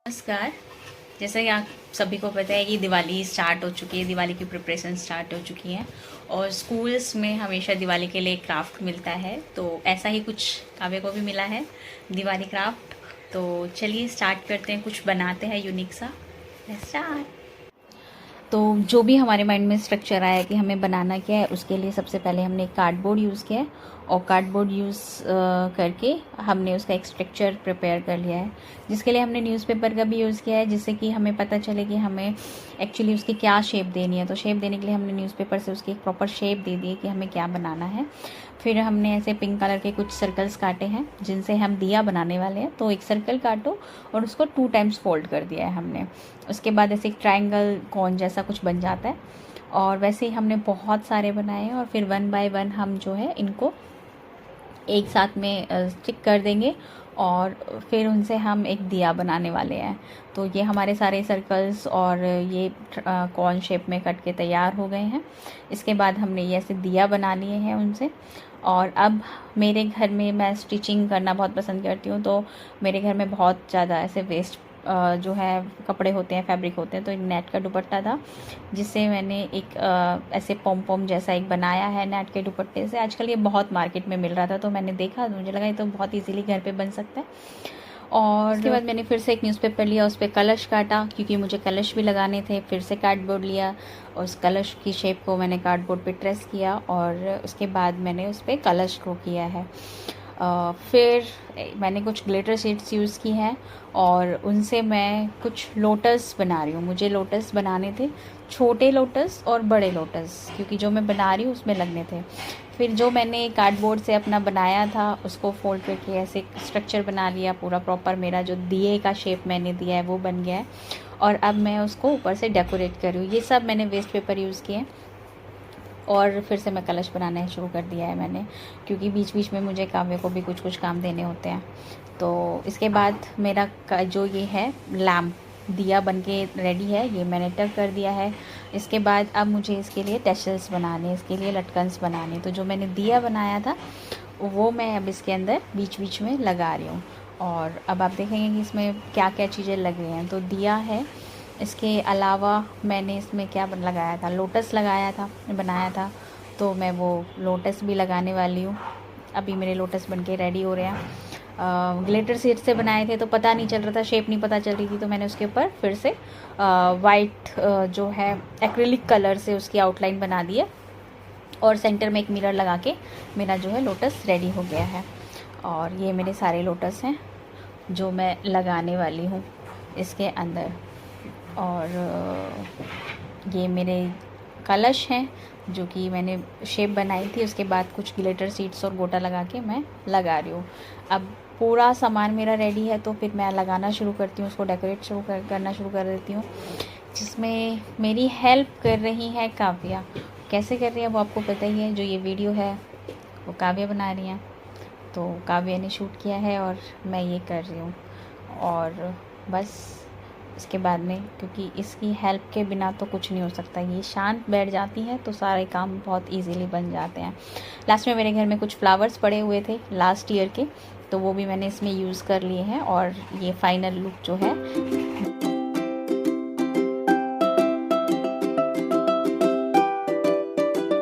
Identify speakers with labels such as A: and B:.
A: नमस्कार। जैसा कि आप सभी को पता है कि दिवाली स्टार्ट हो चुकी है, दिवाली की प्रिपरेशन स्टार्ट हो चुकी है और स्कूल्स में हमेशा दिवाली के लिए क्राफ्ट मिलता है। तो ऐसा ही कुछ काव्य को भी मिला है, दिवाली क्राफ्ट। तो चलिए स्टार्ट करते हैं, कुछ बनाते हैं यूनिक सा। स्टार्ट। तो जो भी हमारे माइंड में स्ट्रक्चर आया कि हमें बनाना क्या है, उसके लिए सबसे पहले हमने कार्डबोर्ड यूज़ किया है और कार्डबोर्ड यूज़ करके हमने उसका एक स्ट्रक्चर प्रिपेयर कर लिया है, जिसके लिए हमने न्यूज़पेपर का भी यूज़ किया है, जिससे कि हमें पता चले कि हमें एक्चुअली उसकी क्या शेप देनी है। तो शेप देने के लिए हमने न्यूज़पेपर से उसकी एक प्रॉपर शेप दे दी है कि हमें क्या बनाना है। फिर हमने ऐसे पिंक कलर के कुछ सर्कल्स काटे हैं जिनसे हम दिया बनाने वाले हैं। तो एक सर्कल काटो और उसको 2 टाइम्स फोल्ड कर दिया है हमने। उसके बाद ऐसे एक ट्रायंगल कॉन जैसा कुछ बन जाता है और वैसे ही हमने बहुत सारे बनाए हैं और फिर 1 बाय 1 हम जो है इनको एक साथ में स्टिक कर देंगे और फिर उनसे हम एक दिया बनाने वाले हैं। तो ये हमारे सारे सर्कल्स और ये कॉर्न शेप में कट के तैयार हो गए हैं। इसके बाद हमने ये ऐसे दिया बना लिए हैं उनसे। और अब मेरे घर में मैं स्टिचिंग करना बहुत पसंद करती हूँ, तो मेरे घर में बहुत ज़्यादा ऐसे वेस्ट जो है कपड़े होते हैं, फैब्रिक होते हैं। तो एक नेट का दुपट्टा था जिससे मैंने एक ऐसे पॉम पॉम जैसा एक बनाया है नेट के दुपट्टे से। आजकल ये बहुत मार्केट में मिल रहा था, तो मैंने देखा, मुझे लगा ये तो बहुत इजीली घर पे बन सकता है। और उसके बाद मैंने फिर से एक न्यूज़पेपर लिया, उस पर कलश काटा क्योंकि मुझे कलश भी लगाने थे। फिर से कार्डबोर्ड लिया और उस कलश की शेप को मैंने कार्डबोर्ड पे ट्रेस किया और उसके बाद मैंने उस पर कलश को किया है। फिर मैंने कुछ ग्लिटर शीट्स यूज़ की हैं और उनसे मैं कुछ लोटस बना रही हूँ। मुझे लोटस बनाने थे, छोटे लोटस और बड़े लोटस, क्योंकि जो मैं बना रही हूँ उसमें लगने थे। फिर जो मैंने कार्डबोर्ड से अपना बनाया था उसको फोल्ड करके ऐसे स्ट्रक्चर बना लिया पूरा प्रॉपर। मेरा जो दिए का शेप मैंने दिया है वो बन गया है और अब मैं उसको ऊपर से डेकोरेट कर रही हूँ। ये सब मैंने वेस्ट पेपर यूज़ किए और फिर से मैं कलश बनाना शुरू कर दिया है मैंने, क्योंकि बीच बीच में मुझे काव्य को भी कुछ कुछ काम देने होते हैं। तो इसके बाद मेरा जो ये है लैम्प दिया बनके रेडी है, ये मैंने टक कर दिया है। इसके बाद अब मुझे इसके लिए टैशल्स बनाने, इसके लिए लटकन्स बनाने। तो जो मैंने दिया बनाया था वो मैं अब इसके अंदर बीच बीच में लगा रही हूँ और अब आप देखेंगे कि इसमें क्या क्या चीज़ें लग रही हैं। तो दिया है, इसके अलावा मैंने इसमें क्या लगाया था, लोटस लगाया था, बनाया था। तो मैं वो लोटस भी लगाने वाली हूँ। अभी मेरे लोटस बनके रेडी हो रहे हैं। ग्लिटर शीट से बनाए थे तो पता नहीं चल रहा था, शेप नहीं पता चल रही थी, तो मैंने उसके ऊपर फिर से वाइट जो है एक्रिलिक कलर से उसकी आउटलाइन बना दी है और सेंटर में एक मिरर लगा के मेरा जो है लोटस रेडी हो गया है। और ये मेरे सारे लोटस हैं जो मैं लगाने वाली हूँ इसके अंदर। और ये मेरे कलश हैं जो कि मैंने शेप बनाई थी, उसके बाद कुछ ग्लिटर सीड्स और गोटा लगा के मैं लगा रही हूँ। अब पूरा सामान मेरा रेडी है तो फिर मैं लगाना शुरू करती हूँ, उसको डेकोरेट करना शुरू कर देती हूँ, जिसमें मेरी हेल्प कर रही है काव्या। कैसे कर रही है वो आपको पता ही है, जो ये वीडियो है वो काव्या बना रही हैं। तो काव्या ने शूट किया है और मैं ये कर रही हूँ। और बस इसके बाद में, क्योंकि इसकी हेल्प के बिना तो कुछ नहीं हो सकता, ये शांत बैठ जाती है तो सारे काम बहुत इजीली बन जाते हैं। लास्ट में मेरे घर में कुछ फ्लावर्स पड़े हुए थे लास्ट ईयर के, तो वो भी मैंने इसमें यूज़ कर लिए हैं और ये फाइनल लुक जो है